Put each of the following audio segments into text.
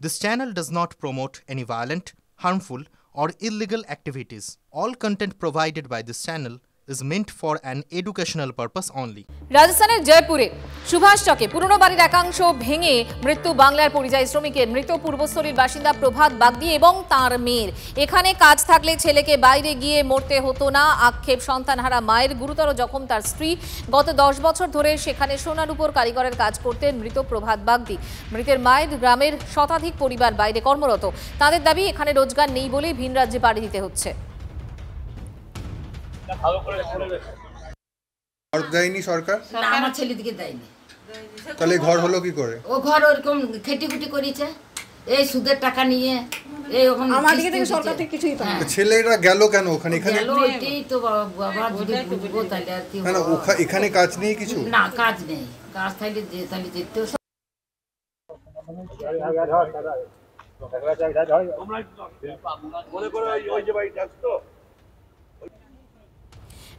This channel does not promote any violent, harmful, or illegal activities. All content provided by this channel is meant for an educational purpose only. রাজস্থানের জয়পুরে সুভাষ চকে পুরনো বাড়ির একাংশ ভেঙে মৃত্যু বাংলার পরিযায়ী শ্রমিকের। মৃত পূর্বস্থলীর বাসিন্দা প্রভাত বাগদি এবং তাঁর মেয়ের। এখানে কাজ থাকলে ছেলেকে বাইরে গিয়ে মরতে হতো না, আক্ষেপ সন্তানহারা মায়ের। গুরুতর জখম তার স্ত্রী। গত 10 বছর ধরে সেখানে সোনার উপর কারিগরের কাজ করতেন মৃত প্রভাত বাগদি। মৃতের মায়ের গ্রামের শতাধিক পরিবার বাইরে কর্মরত। তাদের দাবি এখানে রোজগার নেই বলেই ভিন রাজ্যে পাড়ি দিতে হচ্ছে। দেয়নি সরকার, আমার ছেলেদিকে দেয়নি। তাহলে ঘর হলো কি করে? ও ঘর ওরকম খেটিখুটি করেছে, এই সুদের টাকা নিয়ে। এই ওখানে আমাদের থেকে সরকার থেকে কিছুই পায় না। ছেলেরা গেল কেন ওখানে? এখানে এটাই তো বাবা যদি বুঝবো তাহলে আর কি। না এখানে কাজ নেই কিছু? না কাজ নেই, কাজ থাকলে যে তাহলে যেতেও।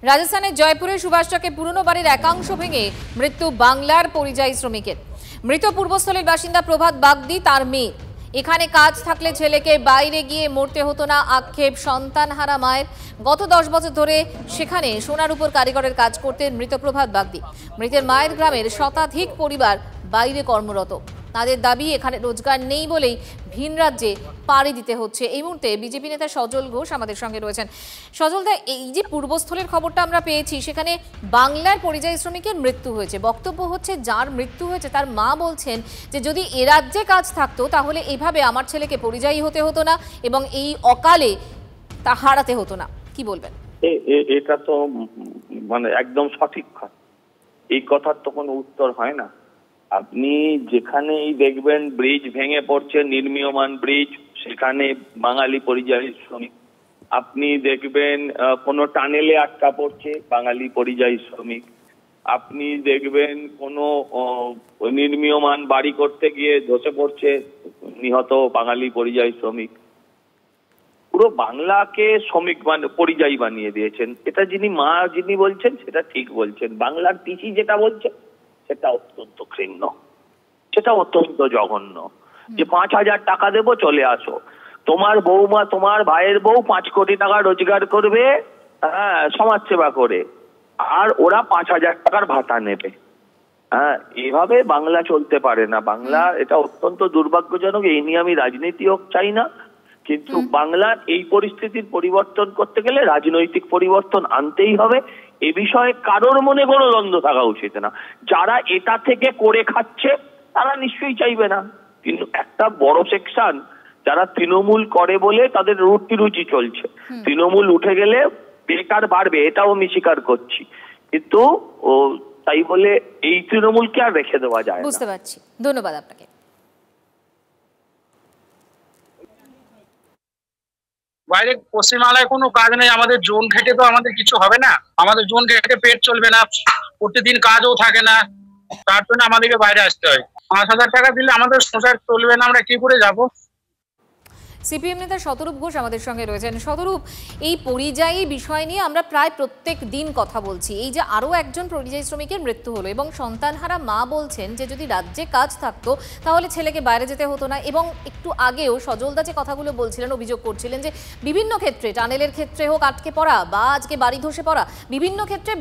রাজস্থানের জয়পুরে সুভাষ চকে পুরনো বাড়ির একাংশ ভেঙে মৃত্যু বাংলার পরিযায়ী শ্রমিকের। মৃত পূর্বস্থলীর বাসিন্দা প্রভাত বাগদি, তার মেয়ে। এখানে কাজ থাকলে ছেলেকে বাইরে গিয়ে মরতে হতো না, আক্ষেপ সন্তানহারা মায়ের। গত 10 বছর ধরে সেখানে সোনার উপর কারিগরের কাজ করতেন মৃত প্রভাত বাগদি। মৃতের মায়ের গ্রামের শতাধিক পরিবার বাইরে কর্মরত। তাদের দাবি এখানে রোজগার নেই বলেই ভিন রাজ্যে পাড়ি দিতে হচ্ছে। এই মুহূর্তে বিজেপি নেতা সজল ঘোষ আমাদের সঙ্গে রয়েছেন। সজলদা, এই যে পূর্বস্থলের খবরটা আমরা পেয়েছি, সেখানে বাংলার পরিযায়ী শ্রমিকের মৃত্যু হয়েছে। বক্তব্য হচ্ছে যার মৃত্যু হয়েছে তার মা বলছেন যে যদি এ রাজ্যে কাজ থাকতো তাহলে এভাবে আমার ছেলেকে পরিযায়ী হতে হতো না এবং এই অকালে তা হারাতে হতো না। কি বলবেন? এটা তো মানে একদম সঠিক কথা। এই কথার তো কোনো উত্তর হয় না। আপনি যেখানেই দেখবেন ব্রিজ ভেঙে পড়ছে, নির্মীয়মান ব্রিজ, সেখানে বাঙালি পরিযায়ী শ্রমিক। আপনি দেখবেন কোনো টানেলে আটকা পড়ছে, বাঙালি পরিযায়ী শ্রমিক। আপনি দেখবেন কোনো নির্মীয়মান বাড়ি করতে গিয়ে ধসে পড়ছে, নিহত বাঙালি পরিযায়ী শ্রমিক। পুরো বাংলাকে শ্রমিক পরিযায়ী বানিয়ে দিয়েছেন। এটা যিনি বলছেন সেটা ঠিক বলছেন। বাংলার পিসি যেটা বলছে সেটা অত্যন্ত ঘৃণ্য, সেটা অত্যন্ত জঘন্য। যে 5,000 টাকা দেবো, চলে আসো। তোমার বৌমা, তোমার ভাইয়ের বউ 5 কোটি টাকা রোজগার করবে সমাজ সেবা করে, আর ওরা 5,000 টাকার ভাতা নেবে। এভাবে বাংলা চলতে পারে না। বাংলা, এটা অত্যন্ত দুর্ভাগ্যজনক। এই নিয়ে আমি রাজনীতিও চাই না, কিন্তু বাংলার এই পরিস্থিতির পরিবর্তন করতে গেলে রাজনৈতিক পরিবর্তন আনতেই হবে। এ বিষয়ে কারোর মনে কোনো দ্বন্দ্ব থাকা উচিত না। যারা এটা থেকে করে খাচ্ছে তারা নিশ্চয়ই চাইবে না, কিন্তু একটা বড় সেকশন যারা তৃণমূল করে বলে তাদের রুটি চলছে। তৃণমূল উঠে গেলে বেকার বাড়বে, এটাও আমি স্বীকার করছি, কিন্তু তাই বলে এই তৃণমূলকে আর রেখে দেওয়া যায় না। বুঝতে পারছি, ধন্যবাদ আপনাকে। বাইরে পশ্চিমবাংলায় কোনো কাজ নেই, আমাদের জোন ঘেটে তো আমাদের কিছু হবে না। আমাদের জোন ঘেটে পেট চলবে না, প্রতিদিন কাজও থাকে না, তার জন্য আমাদেরকে বাইরে আসতে হয়। 5,000 টাকা দিলে আমাদের সংসার চলবে না, আমরা কি করে যাব? সিপিএম নেতা শতরূপ ঘোষ আমাদের সঙ্গে রয়েছেন। শতরূপ, এই পরিযায়ী বিষয় নিয়ে আমরা প্রায় প্রত্যেক দিন কথা বলছি। এই যে আরও একজন পরিযায়ী শ্রমিকের মৃত্যু হলো এবং সন্তানহারা মা বলছেন যে যদি রাজ্যে কাজ থাকতো তাহলে ছেলেকে বাইরে যেতে হতো না। এবং একটু আগেও সজলদা যে কথাগুলো বলছিলেন, অভিযোগ করছিলেন যে বিভিন্ন ক্ষেত্রে, টানেলের ক্ষেত্রে হোক আটকে পড়া বা আজকে বাড়ি ধসে পড়া, বিভিন্ন ক্ষেত্রে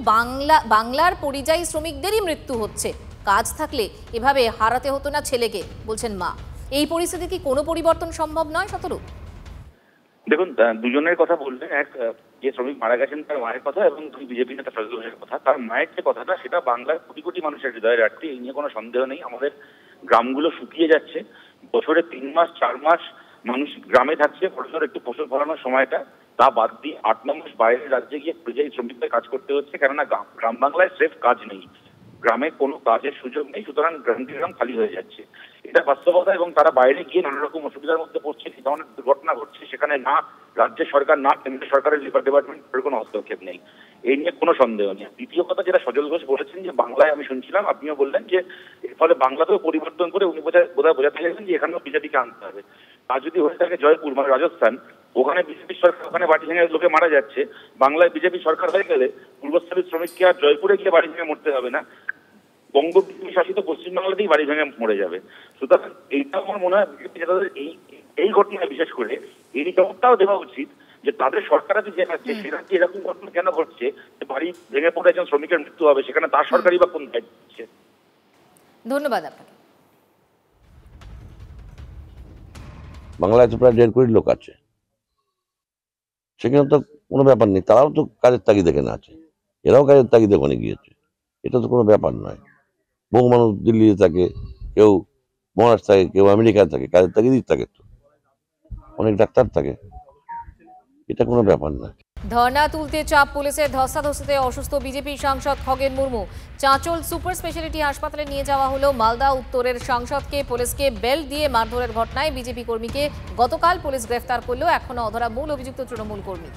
বাংলার পরিযায়ী শ্রমিকদেরই মৃত্যু হচ্ছে। কাজ থাকলে এভাবে হারাতে হতো না ছেলেকে, বলছেন মা। এই পরিস্থিতি কি কোনো পরিবর্তন সম্ভব নয় শতরূপ? দেখুন, দুজনের কথা বললেন। এক যে শ্রমিক মারা গেছেন তার মায়ের কথা, এবং বিজেপি নেতা সজল ঘোষের কথা। তার মায়ের যে কথাটা, সেটা বাংলার কোটি কোটি মানুষের হৃদয়ের আটকে, এই নিয়ে কোনো সন্দেহ নেই। আমাদের গ্রামগুলো শুকিয়ে যাচ্ছে। বছরে 3 মাস 4 মাস মানুষ গ্রামে থাকছে, বছর একটু ফসল ফলানোর সময়টা, তা বাদ দিয়ে 8-9 মাস বাইরের রাজ্যে গিয়ে পরিযায়ী শ্রমিকদের কাজ করতে হচ্ছে। কেননা গ্রাম বাংলায় সেফ কাজ নেই, গ্রামে কোনো কাজের সুযোগ নেই, সুতরাং গ্রাম খালি হয়ে যাচ্ছে। এটা বাস্তবতা। এবং তারা বাইরে গিয়ে নানা রকম অসুবিধার মধ্যে পড়ছে, এই ধরনের দুর্ঘটনা ঘটছে। সেখানে না রাজ্য সরকার না কেন্দ্র সরকারের লেবার ডিপার্টমেন্টের কোনো হস্তক্ষেপ নেই, এই নিয়ে কোনো সন্দেহ নেই। দ্বিতীয় কথা যেটা সজল ঘোষ বলেছেন, যে বাংলায়, আমি শুনছিলাম, আপনিও বললেন যে এর ফলে বাংলাতেও পরিবর্তন করে উনি বোধহয় বোঝাতে চাইছেন যে এখানেও বিজেপিকে আনতে হবে। আর যদি হয়ে থাকে জয়পুর মানে রাজস্থান, ওখানে বিজেপি সরকার, ওখানে বাড়ি ভেঙে লোকে মারা যাচ্ছে, বাংলায় বিজেপি সরকার হয়ে গেলে পূর্বস্থলীর শ্রমিককে আর জয়পুরে গিয়ে বাড়ি ভেঙে মরতে হবে না। বঙ্গবন্ধু শাসিত পশ্চিমবাংলাতেই বাড়ি ভেঙে মরে যাবে। সুতরাং এইটা আমার মনে হয় এই ঘটনায় বিশেষ করে এই জবাবটাও দেওয়া উচিত যে তাদের সরকার আছে যে রাজ্যে, সে রাজ্যে এরকম ঘটনা কেন ঘটছে, বাড়ি ভেঙে পড়ে একজন শ্রমিকের মৃত্যু হবে, সেখানে তার সরকারই বা কোন দায়িত্ব দিচ্ছে। ধন্যবাদ আপনাকে। বাংলায় তো প্রায় 1.5 কোটি লোক আছে, সেখানে তো কোনো ব্যাপার নেই, তারাও তো কাজের তাগিদে এখানে আছে, এরাও কাজের তাগিদে ওখানে গিয়েছে, এটা তো কোনো ব্যাপার নয়। বহু মানুষ দিল্লিতে থাকে, কেউ মহারাষ্ট্র থাকে, কেউ আমেরিকায় থাকে, কাজের তাগিদেই থাকে, তো অনেক ডাক্তার থাকে, এটা কোনো ব্যাপার না। ধর্ণা তুলতে চাপ পুলিশের, ধস্তাধস্তিতে অসুস্থ বিজেপি সাংসদ খগেন মুর্মু। চাঁচল সুপার স্পেশালিটি হাসপাতালে নিয়ে যাওয়া হলো। মালদা উত্তরের সাংসদকে পুলিশকে বেল্ট দিয়ে মারধরের ঘটনায় বিজেপি কর্মীকে গতকাল পুলিশ গ্রেফতার করলেও এখনো অধরা মূল অভিযুক্ত তৃণমূল কর্মী।